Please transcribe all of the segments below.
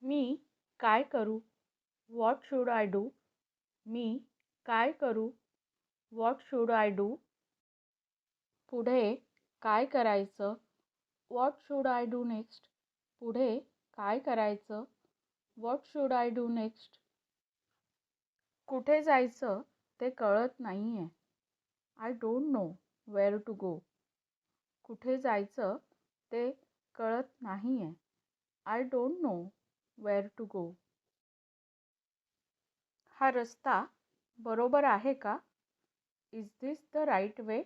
मी काय करू? What should I do? मी काय करू? What should I do? पुढे काय करायचं? What should I do next? पुढे काय करायचं? What should I do next? कुठे जायचं ते कळत नाहीये. I don't know where to go. कुठे जायचं ते कळत नाहीये. I don't know where to go. हा रस्ता बरोबर आहे का? Is this the right way?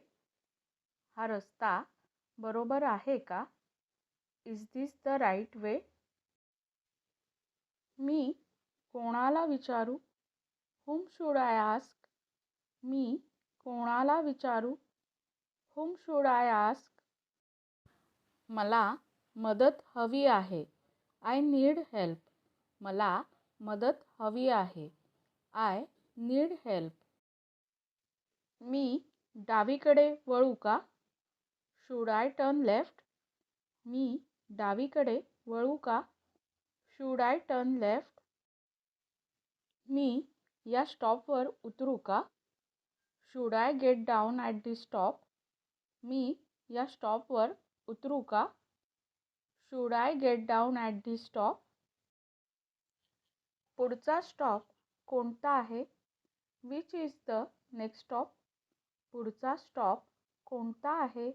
हा रस्ता बरोबर आहे का? Is this the right way? मी कोणाला विचारू? Whom should I ask? मी कोणाला विचारू? Whom should I ask? मला मदत हवी आहे. I need help. मला मदत हवी आहे. I need help. मी डावीकडे वळू का? Should I turn left? मी डावीकडे वळू का? Should I turn left? मी या स्टॉपवर उतरू का? Should I get down at this stop? मी या स्टॉपवर उतरू का? Should I get down at this stop? पुढचा स्टॉप कोणता आहे? Which is the next stop? पुढचा स्टॉप कोणता आहे?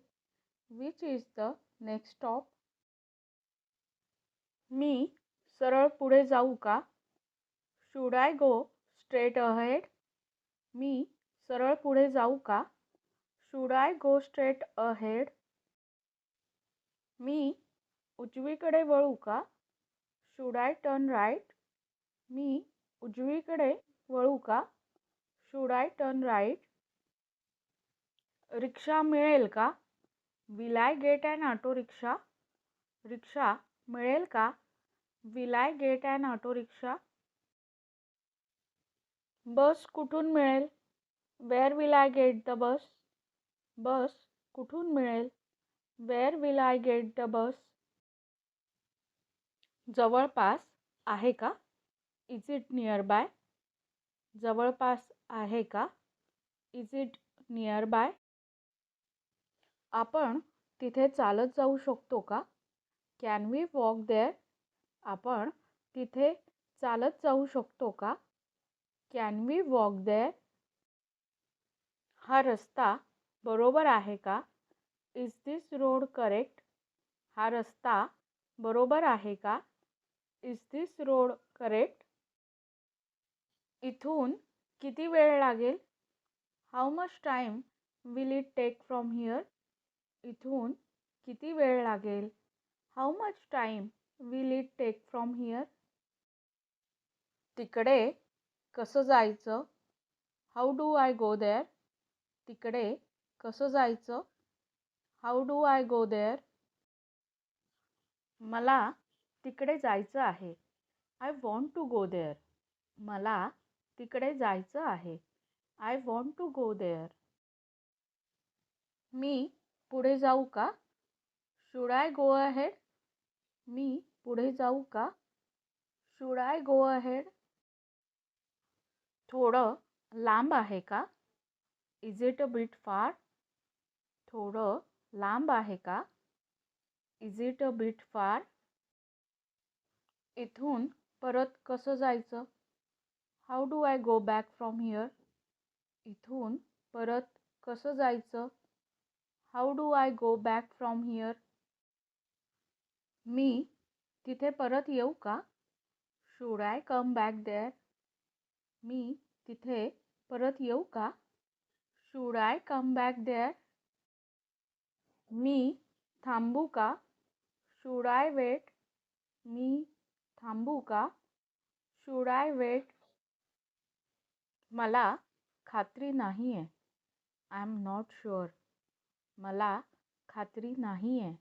Which is the next stop? मी सरळ पुढे जाऊ का? Should I go straight ahead? मी सरळ पुढे जाऊ का? Should I go straight ahead? मी उजवीकडे वळू का? Should I turn right? मी उजवीकडे वळू का? Should I turn right? Rickshaw मिळेल का? Will I get an auto rickshaw? Rickshaw मिळेल का? Will I get an auto rickshaw? Bus कुठून मिळेल? Where will I get the bus? Bus कुठून मिळेल? Where will I get the bus? जवळपास आहे का? Is it nearby? जवळपास आहे का? Is it nearby? आपण तिथे चालत जाऊ शकतो का? Can we walk there? आपण तिथे चालत जाऊ शकतो का? Can we walk there? हा रस्ता बरोबर आहे का? Is this road correct? हा रस्ता बरोबर आहे का? Is this road correct? इथून किती वेळ लागेल? How much time will it take from here? इथून किती वेळ लागेल? How much time will it take from here? तिकडे कसं जायचं? How do I go there? तिकडे कसं जायचं? How do I go there? मला तिकडे जायचं आहे. I want to go there. मला तिकडे जायचं आहे. I want to go there. मी पुढे जाऊ का? Should I go ahead? मी पुढे जाऊ का? Should I go ahead? थोडं लांब आहे का? Is it a bit far? थोडं लांब आहे का? Is it a bit far? इथून परत कसं जायचं? How do I go back from here? इथून परत कसं जायचं? How do I go back from here? मी तिथे परत येऊ का? Should I come back there? मी तिथे परत येऊ का? Should I come back there? मी थांबू का? Should I wait? मी थांबू का? Should I wait? मला खात्री नाही आहे. I am not sure. मला खात्री नाही आहे.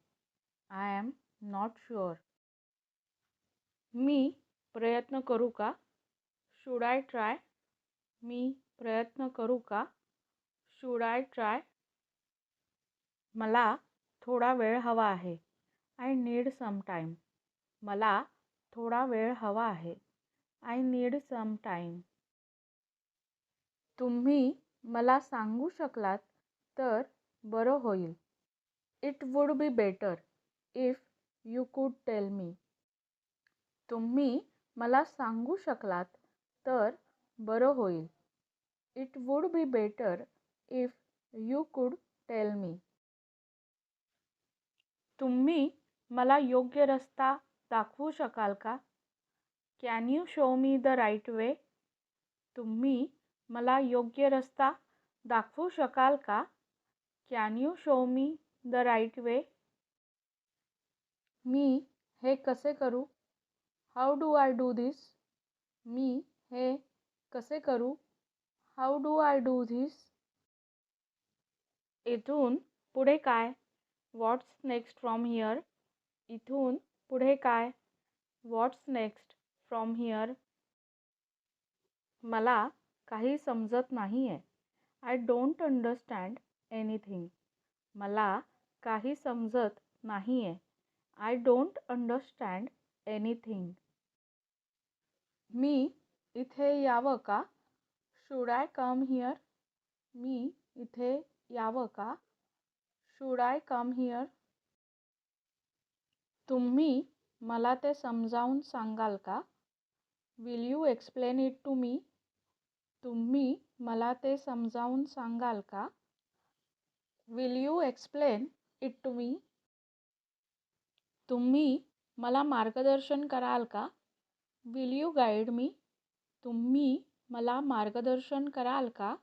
I am not sure. मी प्रयत्न करू का? Should I try? मी प्रयत्न करू का? Should I try? मला थोडा वेळ हवा आहे. I need some time. मला थोडा वेळ हवा आहे. I need some time. तुम्ही मला सांगू शकलात तर बरं होईल. It would be better if you could tell me. तुम्ही मला सांगू शकलात तर बरं होईल. It would be better if you could tell me. तुम्ही मला योग्य रस्ता दाखवू शकाल का? Can you show me the right वे? तुम्ही मला योग्य रस्ता दाखवू शकाल का? Can you show me the right way? मी हे कसे करू? How do I do this? मी हे कसे करू? How do I do this? इथून पुढे काय? What's next from here? इथून पुढे काय? What's next from here? मला काही समजत नाहीये. I don't understand anything. मला काही समजत नाहीये. I don't understand anything. मी इथे यावं का? Should I come here? मी इथे यावं का? Should I come here? तुम्ही मला ते समजावून सांगाल का? Will you explain it to me? तुम्ही मला ते समजावून सांगाल का? Will you explain it to me? तुम्ही मला मार्गदर्शन कराल का? Will you guide me? तुम्ही मला मार्गदर्शन कराल का?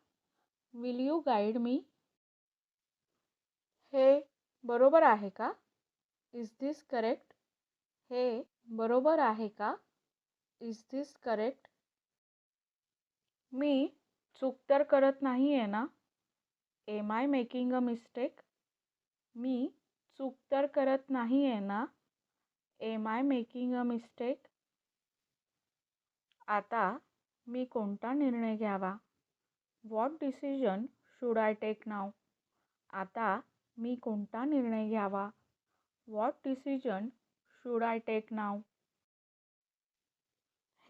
Will you guide me? हे बरोबर आहे का? Is this correct? हे बरोबर आहे का? Is this correct? मी चूक तर करत नाही आहे ना? Am I making a mistake? मी चूक तर करत नाही आहे ना? Am I making a mistake? आता मी कोणता निर्णय घ्यावा? What decision should I take now? आता मी कोणता निर्णय घ्यावा? What decision should I take now?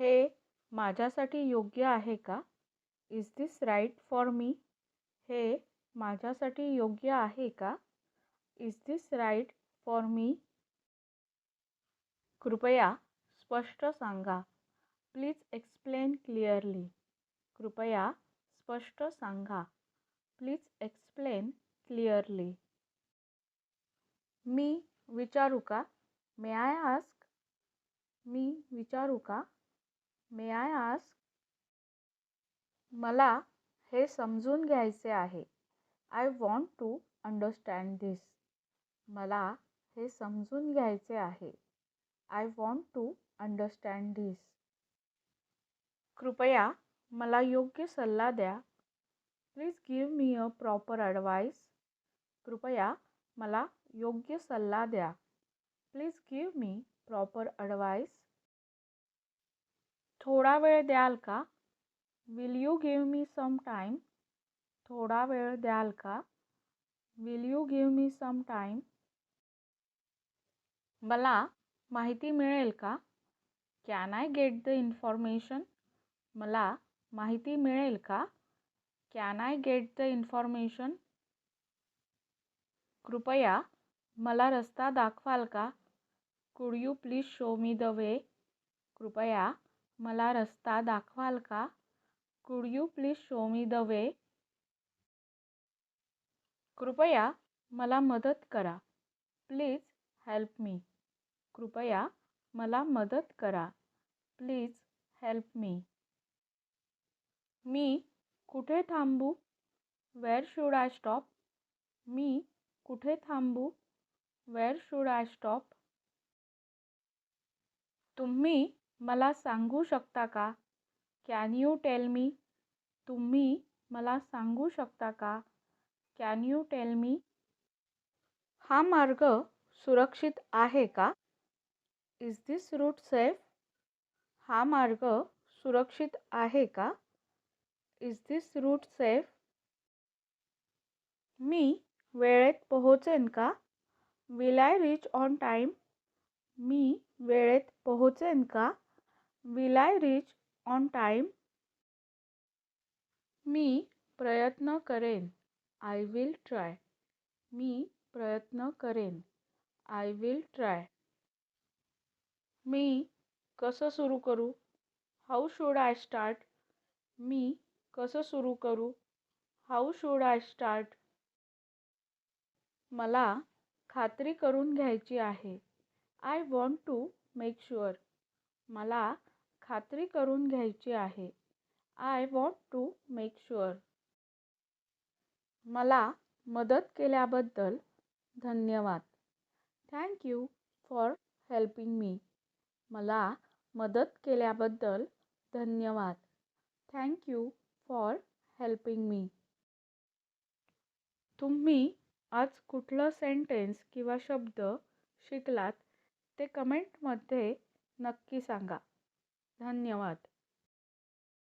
हे माझ्यासाठी योग्य आहे का? Is this right for me? हे माझ्यासाठी योग्य आहे का? Is this right for me? कृपया स्पष्ट सांगा. Please explain clearly. कृपया स्पष्ट सांगा. Please explain clearly. मी विचारू का? May I ask? मी विचारू का? May I ask? मला हे समजून घ्यायचे आहे. I want to understand this. मला हे समजून घ्यायचे आहे. I want to understand this. कृपया मला योग्य सल्ला द्या. Please give me a proper advice. कृपया मला योग्य सल्ला द्या. Please give me proper advice. थोडा वेळ द्याल का? Will you give me some time? थोडा वेळ द्याल का? Will you give me some time? मला माहिती मिळेल का? Can I get the information? मला माहिती मिळेल का? Can I get the information? कृपया मला रस्ता दाखवाल का? कुड you please show me the way? कृपया मला रस्ता दाखवाल का? कुड you please show me the way? कृपया मला मदत करा. Please help me. कृपया मला मदत करा. Please help me. मी कुठे थांबू? Where should I stop? मी कुठे थांबू? Where should I stop? तुम्ही मला सांगू शकता का? Can you tell me? तुम्ही मला सांगू शकता का? Can you tell me? हा मार्ग सुरक्षित आहे का? Is this route safe? हा मार्ग सुरक्षित आहे का? Is this route safe? मी वेळेत पोहोचेन का? Will I reach on time? मी वेळेत पोहोचेन का? Will I reach on time? मी प्रयत्न करेन. I will try. मी प्रयत्न करेन. I will try. मी कसं सुरू करू? How should I start? मी कसं सुरू करू? How should I start? मला खात्री करून घ्यायची आहे. I want to make sure. मला खात्री करून घ्यायची आहे. I want to make sure. मला मदत केल्याबद्दल धन्यवाद. Thank you for helping me. मला मदत केल्याबद्दल धन्यवाद. Thank you for helping me. तुम्ही आज कुठलं सेंटेन्स किंवा शब्द शिकलात ते कमेंटमध्ये नक्की सांगा. धन्यवाद.